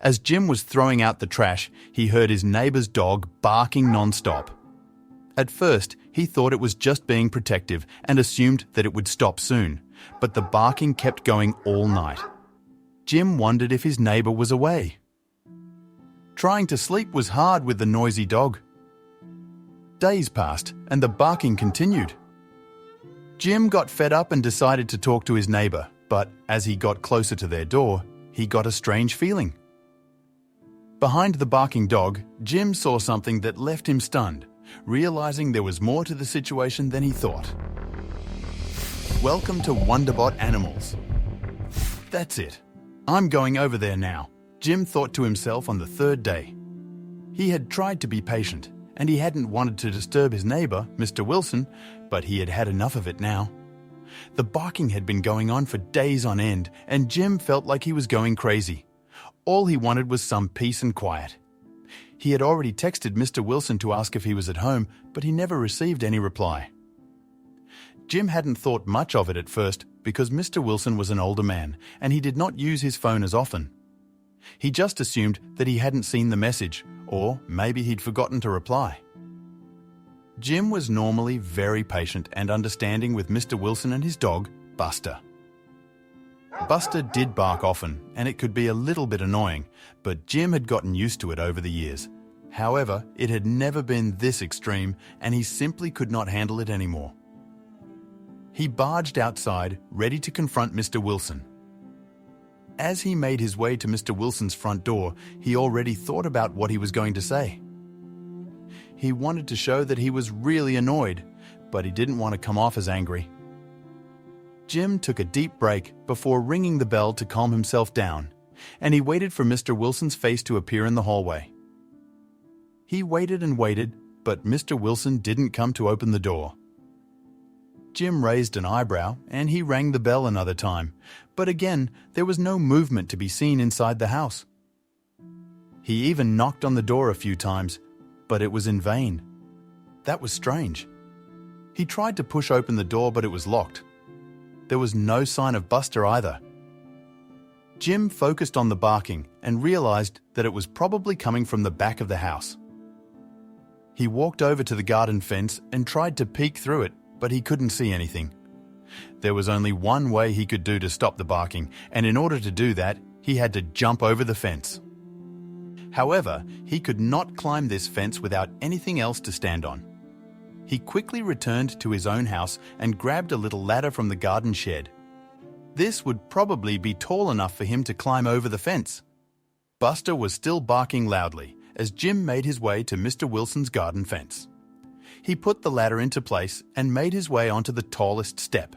As Jim was throwing out the trash, he heard his neighbor's dog barking non-stop. At first, he thought it was just being protective and assumed that it would stop soon, but the barking kept going all night. Jim wondered if his neighbor was away. Trying to sleep was hard with the noisy dog. Days passed and the barking continued. Jim got fed up and decided to talk to his neighbor, but as he got closer to their door, he got a strange feeling. Behind the barking dog, Jim saw something that left him stunned, realizing there was more to the situation than he thought. Welcome to Wonderbot Animals. That's it. I'm going over there now, Jim thought to himself on the third day. He had tried to be patient, and he hadn't wanted to disturb his neighbor, Mr. Wilson, but he had had enough of it now. The barking had been going on for days on end, and Jim felt like he was going crazy. All he wanted was some peace and quiet. He had already texted Mr. Wilson to ask if he was at home, but he never received any reply. Jim hadn't thought much of it at first because Mr. Wilson was an older man, and he did not use his phone as often. He just assumed that he hadn't seen the message, or maybe he'd forgotten to reply. Jim was normally very patient and understanding with Mr. Wilson and his dog, Buster. Buster did bark often, and it could be a little bit annoying, but Jim had gotten used to it over the years. However, it had never been this extreme, and he simply could not handle it anymore. He barged outside, ready to confront Mr. Wilson. As he made his way to Mr. Wilson's front door, he already thought about what he was going to say. He wanted to show that he was really annoyed, but he didn't want to come off as angry. Jim took a deep break before ringing the bell to calm himself down, and he waited for Mr. Wilson's face to appear in the hallway. He waited and waited, but Mr. Wilson didn't come to open the door. Jim raised an eyebrow and he rang the bell another time, but again there was no movement to be seen inside the house. He even knocked on the door a few times, but it was in vain. That was strange. He tried to push open the door, but it was locked. There was no sign of Buster either. Jim focused on the barking and realized that it was probably coming from the back of the house. He walked over to the garden fence and tried to peek through it, but he couldn't see anything. There was only one way he could do to stop the barking, and in order to do that, he had to jump over the fence. However, he could not climb this fence without anything else to stand on. He quickly returned to his own house and grabbed a little ladder from the garden shed. This would probably be tall enough for him to climb over the fence. Buster was still barking loudly as Jim made his way to Mr. Wilson's garden fence. He put the ladder into place and made his way onto the tallest step.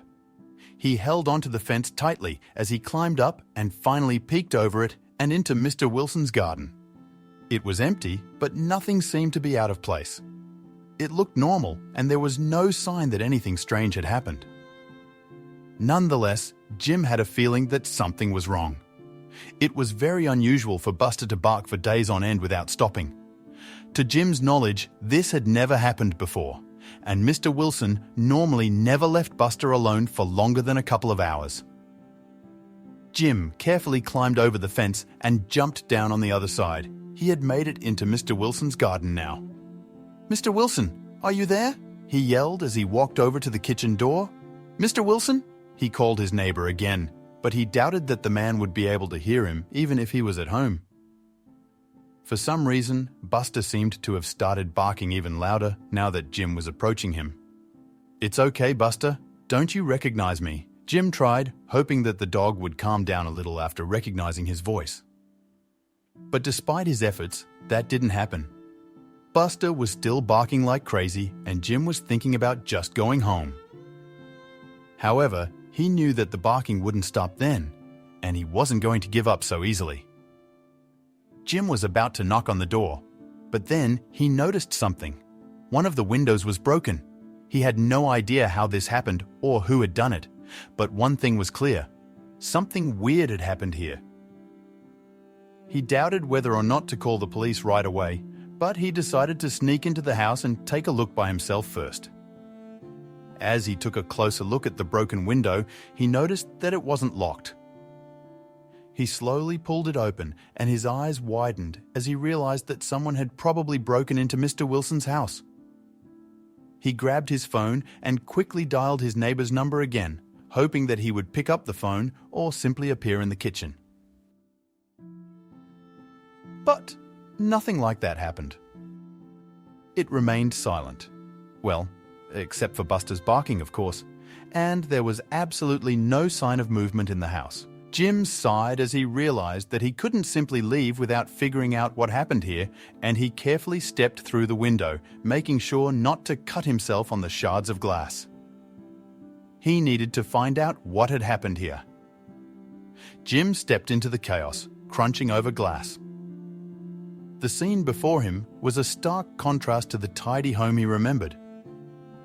He held onto the fence tightly as he climbed up and finally peeked over it and into Mr. Wilson's garden. It was empty, but nothing seemed to be out of place. It looked normal, and there was no sign that anything strange had happened. Nonetheless, Jim had a feeling that something was wrong. It was very unusual for Buster to bark for days on end without stopping. To Jim's knowledge, this had never happened before, and Mr. Wilson normally never left Buster alone for longer than a couple of hours. Jim carefully climbed over the fence and jumped down on the other side. He had made it into Mr. Wilson's garden now. "Mr. Wilson, are you there?" he yelled as he walked over to the kitchen door. "Mr. Wilson?" he called his neighbor again, but he doubted that the man would be able to hear him even if he was at home. For some reason, Buster seemed to have started barking even louder now that Jim was approaching him. "It's okay, Buster. Don't you recognize me?" Jim tried, hoping that the dog would calm down a little after recognizing his voice. But despite his efforts, that didn't happen. Buster was still barking like crazy, and Jim was thinking about just going home. However, he knew that the barking wouldn't stop then, and he wasn't going to give up so easily. Jim was about to knock on the door, but then he noticed something. One of the windows was broken. He had no idea how this happened or who had done it, but one thing was clear. Something weird had happened here. He doubted whether or not to call the police right away, but he decided to sneak into the house and take a look by himself first. As he took a closer look at the broken window, he noticed that it wasn't locked. He slowly pulled it open and his eyes widened as he realized that someone had probably broken into Mr. Wilson's house. He grabbed his phone and quickly dialed his neighbor's number again, hoping that he would pick up the phone or simply appear in the kitchen. But nothing like that happened. It remained silent. Well, except for Buster's barking, of course, and there was absolutely no sign of movement in the house. Jim sighed as he realized that he couldn't simply leave without figuring out what happened here, and he carefully stepped through the window, making sure not to cut himself on the shards of glass. He needed to find out what had happened here. Jim stepped into the chaos, crunching over glass. The scene before him was a stark contrast to the tidy home he remembered.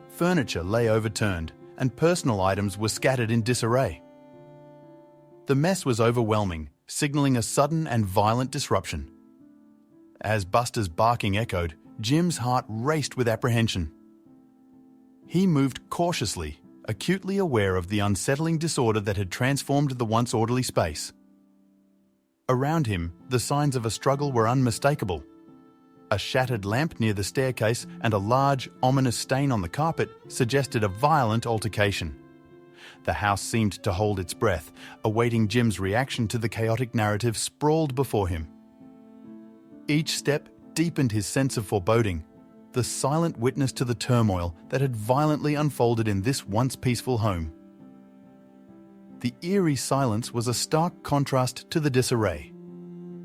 Furniture lay overturned, and personal items were scattered in disarray. The mess was overwhelming, signaling a sudden and violent disruption. As Buster's barking echoed, Jim's heart raced with apprehension. He moved cautiously, acutely aware of the unsettling disorder that had transformed the once orderly space. Around him, the signs of a struggle were unmistakable. A shattered lamp near the staircase and a large, ominous stain on the carpet suggested a violent altercation. The house seemed to hold its breath, awaiting Jim's reaction to the chaotic narrative sprawled before him. Each step deepened his sense of foreboding, the silent witness to the turmoil that had violently unfolded in this once peaceful home. The eerie silence was a stark contrast to the disarray.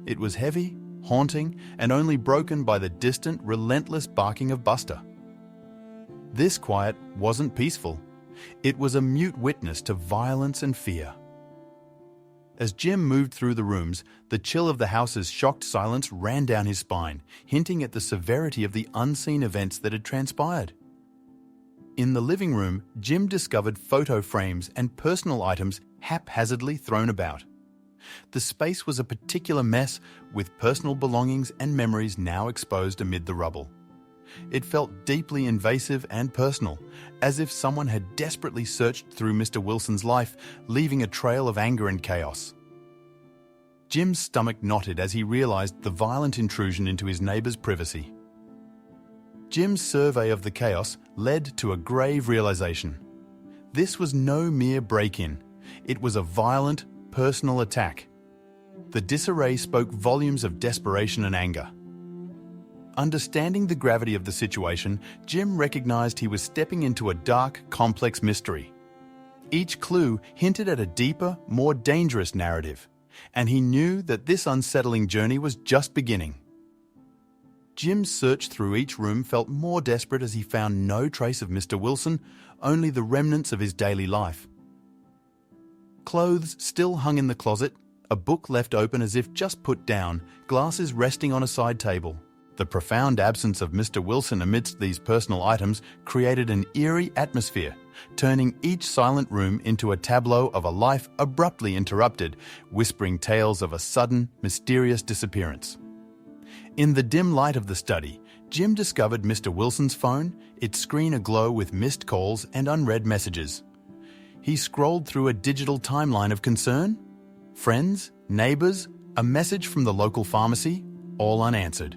It was heavy, haunting, and only broken by the distant, relentless barking of Buster. This quiet wasn't peaceful. It was a mute witness to violence and fear. As Jim moved through the rooms, the chill of the house's shocked silence ran down his spine, hinting at the severity of the unseen events that had transpired. In the living room, Jim discovered photo frames and personal items haphazardly thrown about. The space was a particular mess, with personal belongings and memories now exposed amid the rubble. It felt deeply invasive and personal, as if someone had desperately searched through Mr. Wilson's life, leaving a trail of anger and chaos. Jim's stomach knotted as he realized the violent intrusion into his neighbor's privacy. Jim's survey of the chaos led to a grave realization. This was no mere break-in. It was a violent, personal attack. The disarray spoke volumes of desperation and anger. Understanding the gravity of the situation, Jim recognized he was stepping into a dark, complex mystery. Each clue hinted at a deeper, more dangerous narrative, and he knew that this unsettling journey was just beginning. Jim's search through each room felt more desperate as he found no trace of Mr. Wilson, only the remnants of his daily life. Clothes still hung in the closet, a book left open as if just put down, glasses resting on a side table. The profound absence of Mr. Wilson amidst these personal items created an eerie atmosphere, turning each silent room into a tableau of a life abruptly interrupted, whispering tales of a sudden, mysterious disappearance. In the dim light of the study, Jim discovered Mr. Wilson's phone, its screen aglow with missed calls and unread messages. He scrolled through a digital timeline of concern, friends, neighbors, a message from the local pharmacy, all unanswered.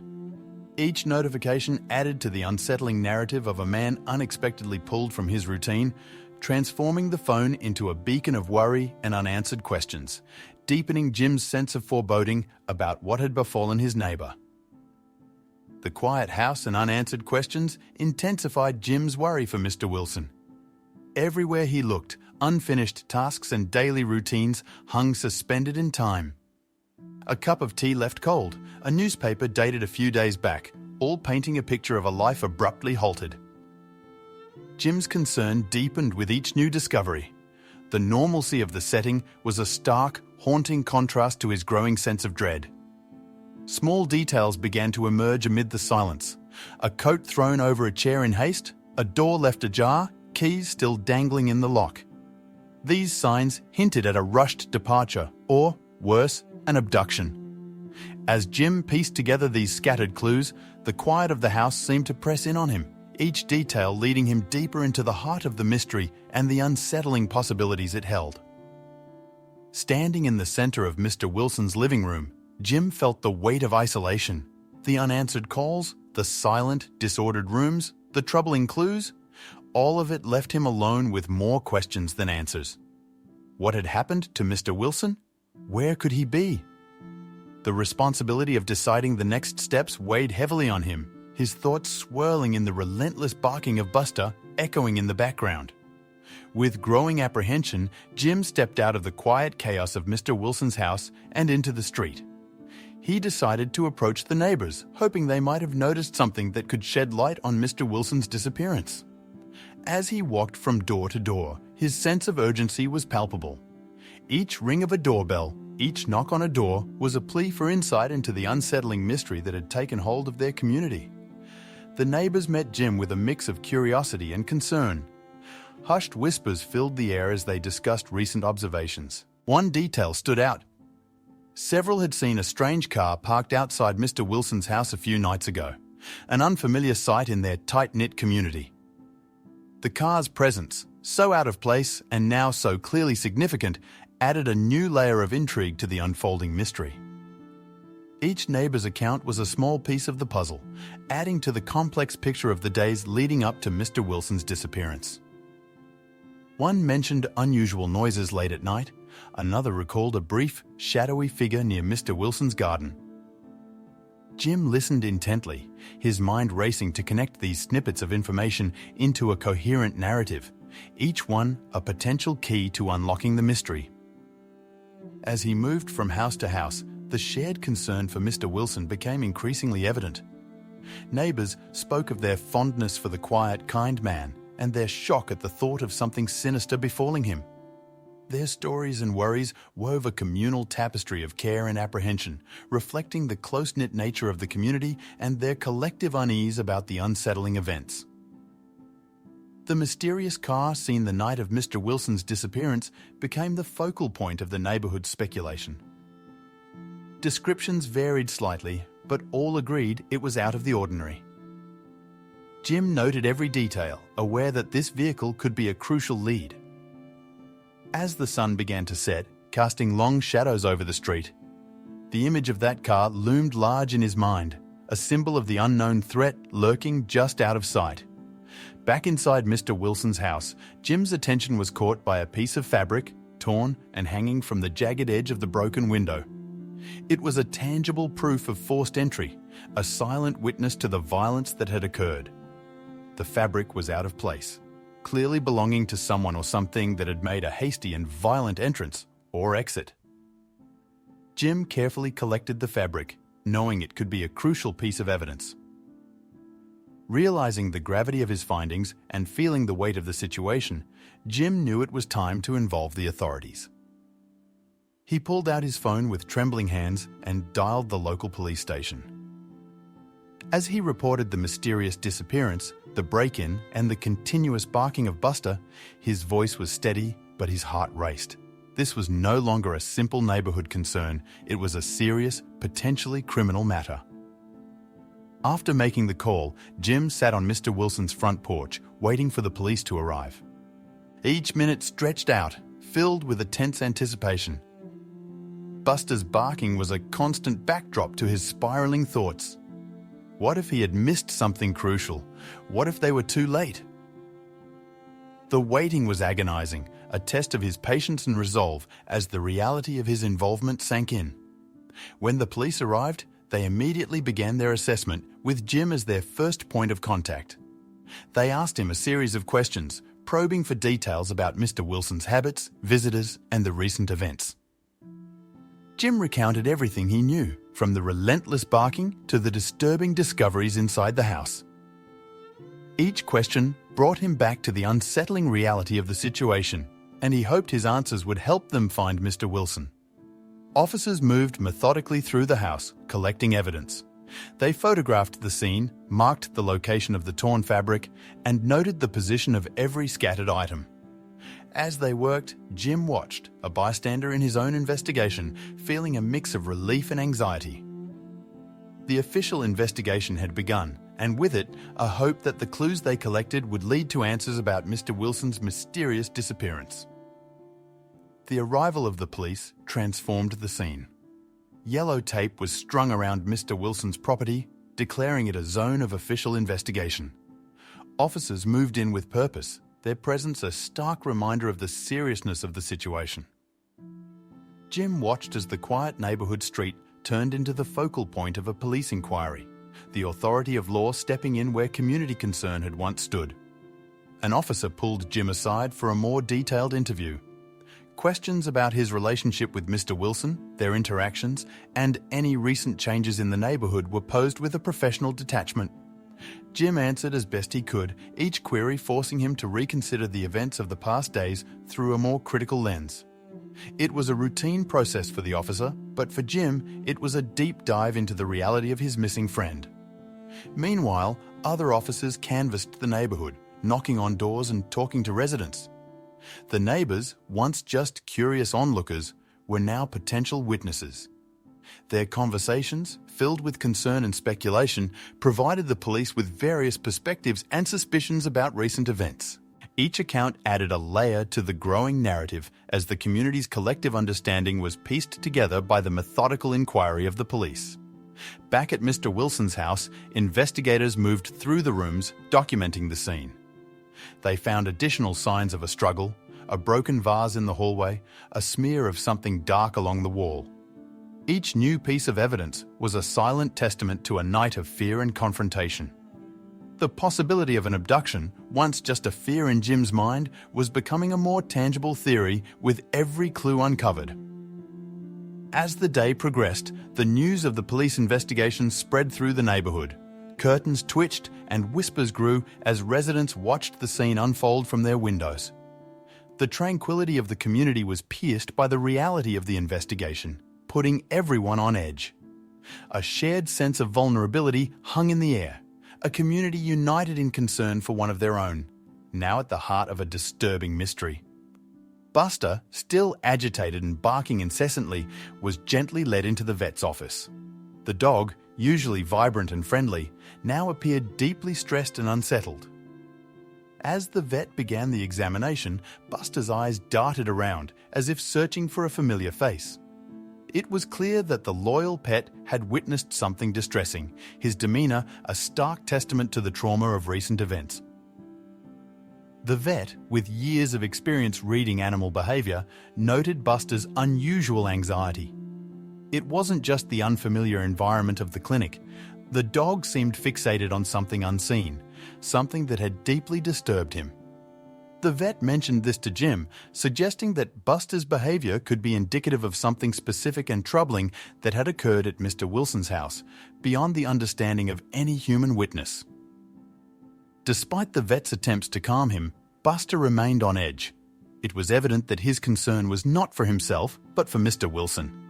Each notification added to the unsettling narrative of a man unexpectedly pulled from his routine, transforming the phone into a beacon of worry and unanswered questions, deepening Jim's sense of foreboding about what had befallen his neighbor. The quiet house and unanswered questions intensified Jim's worry for Mr. Wilson. Everywhere he looked, unfinished tasks and daily routines hung suspended in time. A cup of tea left cold, a newspaper dated a few days back, all painting a picture of a life abruptly halted. Jim's concern deepened with each new discovery. The normalcy of the setting was a stark, haunting contrast to his growing sense of dread. Small details began to emerge amid the silence. A coat thrown over a chair in haste, a door left ajar, keys still dangling in the lock. These signs hinted at a rushed departure, or, worse, an abduction. As Jim pieced together these scattered clues, the quiet of the house seemed to press in on him, each detail leading him deeper into the heart of the mystery and the unsettling possibilities it held. Standing in the center of Mr. Wilson's living room, Jim felt the weight of isolation. The unanswered calls, the silent, disordered rooms, the troubling clues, all of it left him alone with more questions than answers. What had happened to Mr. Wilson? Where could he be? The responsibility of deciding the next steps weighed heavily on him, his thoughts swirling in the relentless barking of Buster echoing in the background. With growing apprehension, Jim stepped out of the quiet chaos of Mr. Wilson's house and into the street. He decided to approach the neighbors, hoping they might have noticed something that could shed light on Mr. Wilson's disappearance. As he walked from door to door, his sense of urgency was palpable. Each ring of a doorbell, each knock on a door, was a plea for insight into the unsettling mystery that had taken hold of their community. The neighbors met Jim with a mix of curiosity and concern. Hushed whispers filled the air as they discussed recent observations. One detail stood out. Several had seen a strange car parked outside Mr. Wilson's house a few nights ago, an unfamiliar sight in their tight-knit community. The car's presence, so out of place and now so clearly significant, added a new layer of intrigue to the unfolding mystery. Each neighbor's account was a small piece of the puzzle, adding to the complex picture of the days leading up to Mr. Wilson's disappearance. One mentioned unusual noises late at night, another recalled a brief, shadowy figure near Mr. Wilson's garden. Jim listened intently, his mind racing to connect these snippets of information into a coherent narrative, each one a potential key to unlocking the mystery. As he moved from house to house, the shared concern for Mr. Wilson became increasingly evident. Neighbors spoke of their fondness for the quiet, kind man and their shock at the thought of something sinister befalling him. Their stories and worries wove a communal tapestry of care and apprehension, reflecting the close-knit nature of the community and their collective unease about the unsettling events. The mysterious car seen the night of Mr. Wilson's disappearance became the focal point of the neighborhood's speculation. Descriptions varied slightly, but all agreed it was out of the ordinary. Jim noted every detail, aware that this vehicle could be a crucial lead. As the sun began to set, casting long shadows over the street, the image of that car loomed large in his mind, a symbol of the unknown threat lurking just out of sight. Back inside Mr. Wilson's house, Jim's attention was caught by a piece of fabric, torn and hanging from the jagged edge of the broken window. It was a tangible proof of forced entry, a silent witness to the violence that had occurred. The fabric was out of place, clearly belonging to someone or something that had made a hasty and violent entrance or exit. Jim carefully collected the fabric, knowing it could be a crucial piece of evidence. Realizing the gravity of his findings and feeling the weight of the situation, Jim knew it was time to involve the authorities. He pulled out his phone with trembling hands and dialed the local police station. As he reported the mysterious disappearance, the break-in, and the continuous barking of Buster, his voice was steady, but his heart raced. This was no longer a simple neighborhood concern, it was a serious, potentially criminal matter. After making the call, Jim sat on Mr. Wilson's front porch, waiting for the police to arrive. Each minute stretched out, filled with a tense anticipation. Buster's barking was a constant backdrop to his spiraling thoughts. What if he had missed something crucial? What if they were too late? The waiting was agonizing, a test of his patience and resolve as the reality of his involvement sank in. When the police arrived, they immediately began their assessment, with Jim as their first point of contact. They asked him a series of questions, probing for details about Mr. Wilson's habits, visitors, and the recent events. Jim recounted everything he knew, from the relentless barking to the disturbing discoveries inside the house. Each question brought him back to the unsettling reality of the situation, and he hoped his answers would help them find Mr. Wilson. Officers moved methodically through the house, collecting evidence. They photographed the scene, marked the location of the torn fabric, and noted the position of every scattered item. As they worked, Jim watched, a bystander in his own investigation, feeling a mix of relief and anxiety. The official investigation had begun, and with it, a hope that the clues they collected would lead to answers about Mr. Wilson's mysterious disappearance. The arrival of the police transformed the scene. Yellow tape was strung around Mr. Wilson's property, declaring it a zone of official investigation. Officers moved in with purpose, their presence a stark reminder of the seriousness of the situation. Jim watched as the quiet neighbourhood street turned into the focal point of a police inquiry, the authority of law stepping in where community concern had once stood. An officer pulled Jim aside for a more detailed interview. Questions about his relationship with Mr. Wilson, their interactions, and any recent changes in the neighbourhood were posed with a professional detachment. Jim answered as best he could, each query forcing him to reconsider the events of the past days through a more critical lens. It was a routine process for the officer, but for Jim, it was a deep dive into the reality of his missing friend. Meanwhile, other officers canvassed the neighbourhood, knocking on doors and talking to residents. The neighbours, once just curious onlookers, were now potential witnesses. Their conversations, filled with concern and speculation, provided the police with various perspectives and suspicions about recent events. Each account added a layer to the growing narrative as the community's collective understanding was pieced together by the methodical inquiry of the police. Back at Mr. Wilson's house, investigators moved through the rooms, documenting the scene. They found additional signs of a struggle, a broken vase in the hallway, a smear of something dark along the wall. Each new piece of evidence was a silent testament to a night of fear and confrontation. The possibility of an abduction, once just a fear in Jim's mind, was becoming a more tangible theory with every clue uncovered. As the day progressed, the news of the police investigation spread through the neighbourhood. Curtains twitched and whispers grew as residents watched the scene unfold from their windows. The tranquility of the community was pierced by the reality of the investigation, putting everyone on edge. A shared sense of vulnerability hung in the air, a community united in concern for one of their own, now at the heart of a disturbing mystery. Buster, still agitated and barking incessantly, was gently led into the vet's office. The dog, usually vibrant and friendly, now appeared deeply stressed and unsettled. As the vet began the examination, Buster's eyes darted around, as if searching for a familiar face. It was clear that the loyal pet had witnessed something distressing, his demeanour a stark testament to the trauma of recent events. The vet, with years of experience reading animal behaviour, noted Buster's unusual anxiety. It wasn't just the unfamiliar environment of the clinic. The dog seemed fixated on something unseen, something that had deeply disturbed him. The vet mentioned this to Jim, suggesting that Buster's behaviour could be indicative of something specific and troubling that had occurred at Mr. Wilson's house, beyond the understanding of any human witness. Despite the vet's attempts to calm him, Buster remained on edge. It was evident that his concern was not for himself, but for Mr. Wilson.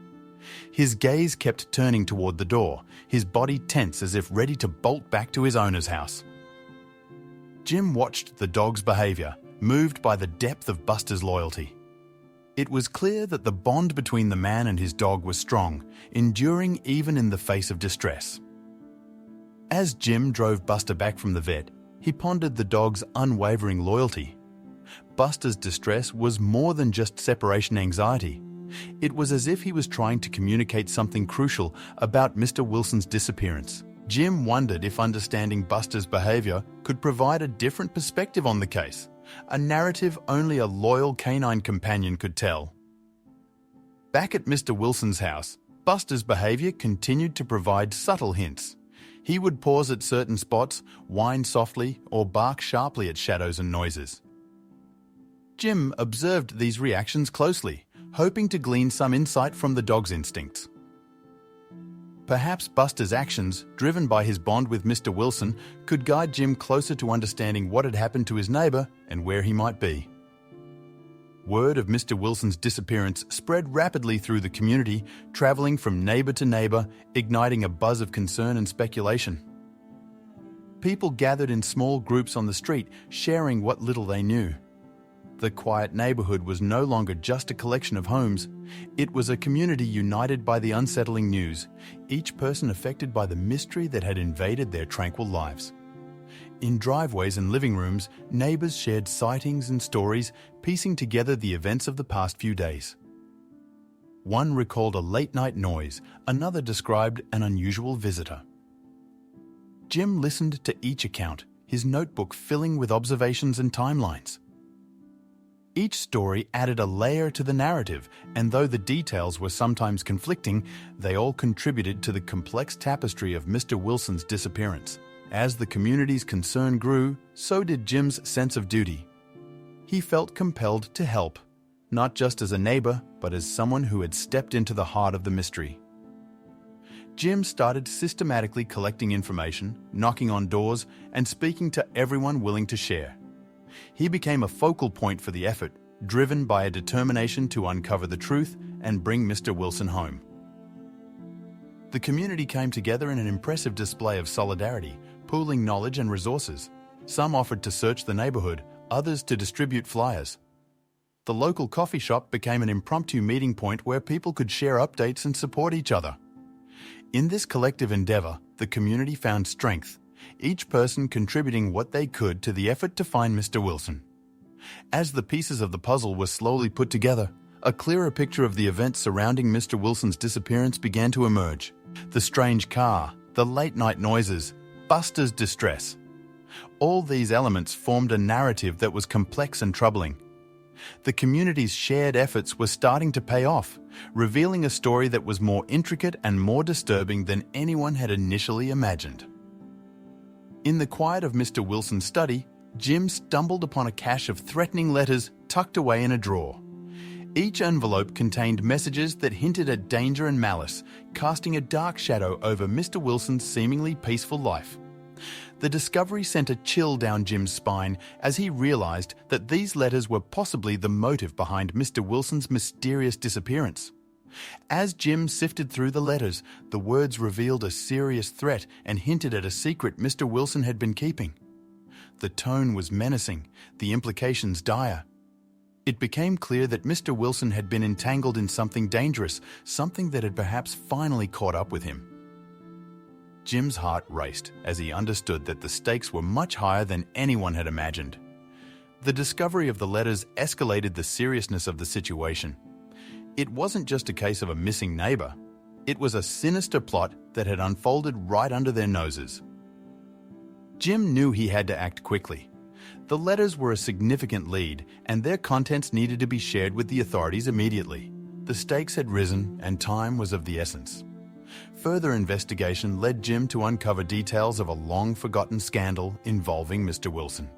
His gaze kept turning toward the door, his body tense as if ready to bolt back to his owner's house. Jim watched the dog's behaviour, moved by the depth of Buster's loyalty. It was clear that the bond between the man and his dog was strong, enduring even in the face of distress. As Jim drove Buster back from the vet, he pondered the dog's unwavering loyalty. Buster's distress was more than just separation anxiety. It was as if he was trying to communicate something crucial about Mr. Wilson's disappearance. Jim wondered if understanding Buster's behaviour could provide a different perspective on the case, a narrative only a loyal canine companion could tell. Back at Mr. Wilson's house, Buster's behaviour continued to provide subtle hints. He would pause at certain spots, whine softly, or bark sharply at shadows and noises. Jim observed these reactions closely, hoping to glean some insight from the dog's instincts. Perhaps Buster's actions, driven by his bond with Mr. Wilson, could guide Jim closer to understanding what had happened to his neighbour and where he might be. Word of Mr. Wilson's disappearance spread rapidly through the community, travelling from neighbour to neighbour, igniting a buzz of concern and speculation. People gathered in small groups on the street, sharing what little they knew. The quiet neighbourhood was no longer just a collection of homes. It was a community united by the unsettling news, each person affected by the mystery that had invaded their tranquil lives. In driveways and living rooms, neighbors shared sightings and stories, piecing together the events of the past few days. One recalled a late-night noise, another described an unusual visitor. Jim listened to each account, his notebook filling with observations and timelines. Each story added a layer to the narrative, and though the details were sometimes conflicting, they all contributed to the complex tapestry of Mr. Wilson's disappearance. As the community's concern grew, so did Jim's sense of duty. He felt compelled to help, not just as a neighbor, but as someone who had stepped into the heart of the mystery. Jim started systematically collecting information, knocking on doors, and speaking to everyone willing to share. He became a focal point for the effort, driven by a determination to uncover the truth and bring Mr. Wilson home. The community came together in an impressive display of solidarity, pooling knowledge and resources. Some offered to search the neighborhood, others to distribute flyers. The local coffee shop became an impromptu meeting point where people could share updates and support each other. In this collective endeavor, the community found strength, each person contributing what they could to the effort to find Mr. Wilson. As the pieces of the puzzle were slowly put together, a clearer picture of the events surrounding Mr. Wilson's disappearance began to emerge. The strange car, the late-night noises, Buster's distress. All these elements formed a narrative that was complex and troubling. The community's shared efforts were starting to pay off, revealing a story that was more intricate and more disturbing than anyone had initially imagined. In the quiet of Mr. Wilson's study, Jim stumbled upon a cache of threatening letters tucked away in a drawer. Each envelope contained messages that hinted at danger and malice, casting a dark shadow over Mr. Wilson's seemingly peaceful life. The discovery sent a chill down Jim's spine as he realized that these letters were possibly the motive behind Mr. Wilson's mysterious disappearance. As Jim sifted through the letters, the words revealed a serious threat and hinted at a secret Mr. Wilson had been keeping. The tone was menacing, the implications dire. It became clear that Mr. Wilson had been entangled in something dangerous, something that had perhaps finally caught up with him. Jim's heart raced as he understood that the stakes were much higher than anyone had imagined. The discovery of the letters escalated the seriousness of the situation. It wasn't just a case of a missing neighbor. It was a sinister plot that had unfolded right under their noses. Jim knew he had to act quickly. The letters were a significant lead, and their contents needed to be shared with the authorities immediately. The stakes had risen, and time was of the essence. Further investigation led Jim to uncover details of a long-forgotten scandal involving Mr. Wilson.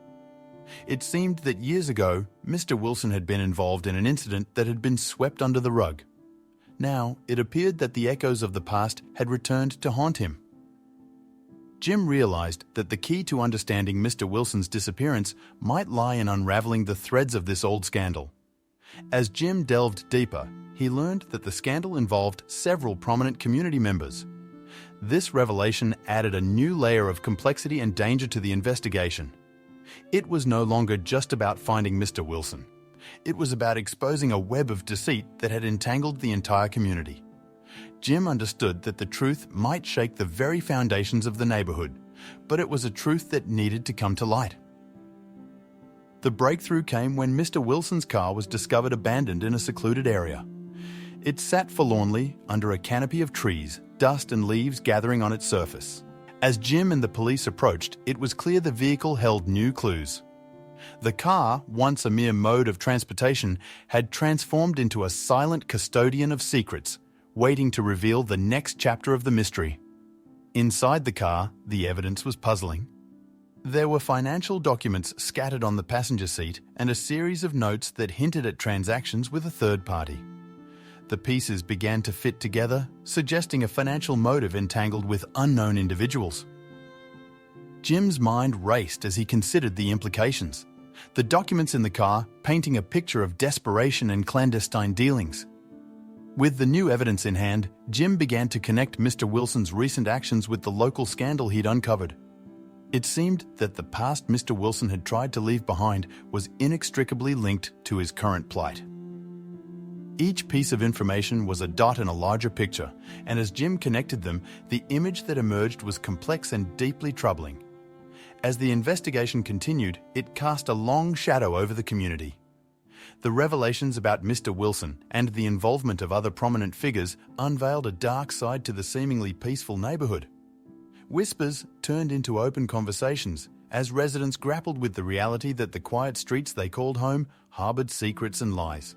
It seemed that years ago, Mr. Wilson had been involved in an incident that had been swept under the rug. Now, it appeared that the echoes of the past had returned to haunt him. Jim realized that the key to understanding Mr. Wilson's disappearance might lie in unraveling the threads of this old scandal. As Jim delved deeper, he learned that the scandal involved several prominent community members. This revelation added a new layer of complexity and danger to the investigation. It was no longer just about finding Mr. Wilson. It was about exposing a web of deceit that had entangled the entire community. Jim understood that the truth might shake the very foundations of the neighborhood, but it was a truth that needed to come to light. The breakthrough came when Mr. Wilson's car was discovered abandoned in a secluded area. It sat forlornly under a canopy of trees, dust and leaves gathering on its surface. As Jim and the police approached, it was clear the vehicle held new clues. The car, once a mere mode of transportation, had transformed into a silent custodian of secrets, waiting to reveal the next chapter of the mystery. Inside the car, the evidence was puzzling. There were financial documents scattered on the passenger seat and a series of notes that hinted at transactions with a third party. The pieces began to fit together, suggesting a financial motive entangled with unknown individuals. Jim's mind raced as he considered the implications. The documents in the car painting a picture of desperation and clandestine dealings. With the new evidence in hand, Jim began to connect Mr. Wilson's recent actions with the local scandal he'd uncovered. It seemed that the past Mr. Wilson had tried to leave behind was inextricably linked to his current plight. Each piece of information was a dot in a larger picture, and as Jim connected them, the image that emerged was complex and deeply troubling. As the investigation continued, it cast a long shadow over the community. The revelations about Mr. Wilson and the involvement of other prominent figures unveiled a dark side to the seemingly peaceful neighborhood. Whispers turned into open conversations as residents grappled with the reality that the quiet streets they called home harbored secrets and lies.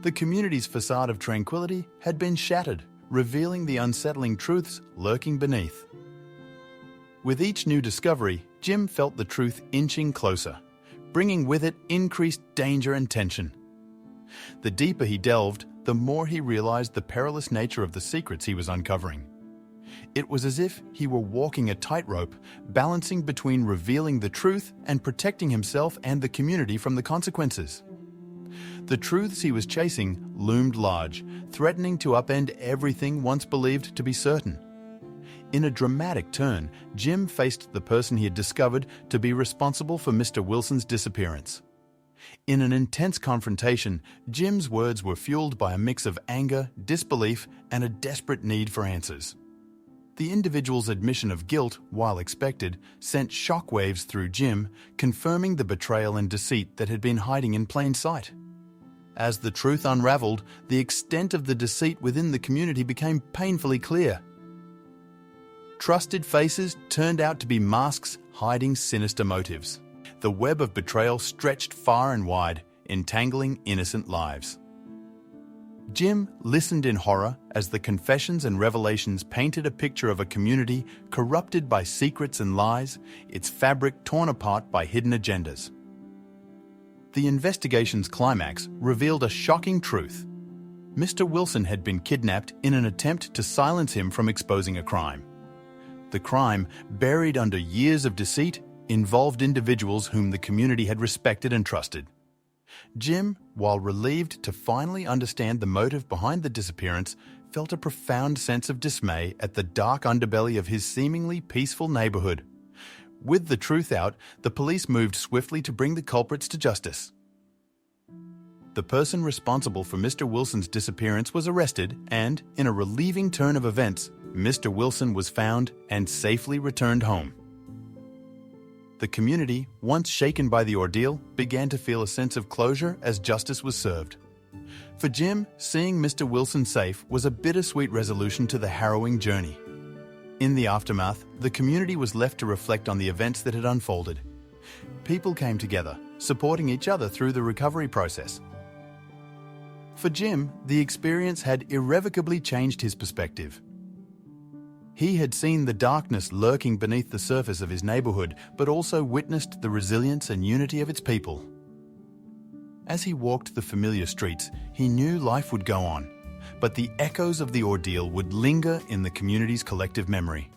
The community's facade of tranquility had been shattered, revealing the unsettling truths lurking beneath. With each new discovery, Jim felt the truth inching closer, bringing with it increased danger and tension. The deeper he delved, the more he realized the perilous nature of the secrets he was uncovering. It was as if he were walking a tightrope, balancing between revealing the truth and protecting himself and the community from the consequences. The truths he was chasing loomed large, threatening to upend everything once believed to be certain. In a dramatic turn, Jim faced the person he had discovered to be responsible for Mr. Wilson's disappearance. In an intense confrontation, Jim's words were fueled by a mix of anger, disbelief, and a desperate need for answers. The individual's admission of guilt, while expected, sent shockwaves through Jim, confirming the betrayal and deceit that had been hiding in plain sight. As the truth unraveled, the extent of the deceit within the community became painfully clear. Trusted faces turned out to be masks hiding sinister motives. The web of betrayal stretched far and wide, entangling innocent lives. Jim listened in horror as the confessions and revelations painted a picture of a community corrupted by secrets and lies, its fabric torn apart by hidden agendas. The investigation's climax revealed a shocking truth. Mr. Wilson had been kidnapped in an attempt to silence him from exposing a crime. The crime, buried under years of deceit, involved individuals whom the community had respected and trusted. Jim, while relieved to finally understand the motive behind the disappearance, felt a profound sense of dismay at the dark underbelly of his seemingly peaceful neighborhood. With the truth out, the police moved swiftly to bring the culprits to justice. The person responsible for Mr. Wilson's disappearance was arrested and, in a relieving turn of events, Mr. Wilson was found and safely returned home. The community, once shaken by the ordeal, began to feel a sense of closure as justice was served. For Jim, seeing Mr. Wilson safe was a bittersweet resolution to the harrowing journey. In the aftermath, the community was left to reflect on the events that had unfolded. People came together, supporting each other through the recovery process. For Jim, the experience had irrevocably changed his perspective. He had seen the darkness lurking beneath the surface of his neighborhood, but also witnessed the resilience and unity of its people. As he walked the familiar streets, he knew life would go on, but the echoes of the ordeal would linger in the community's collective memory.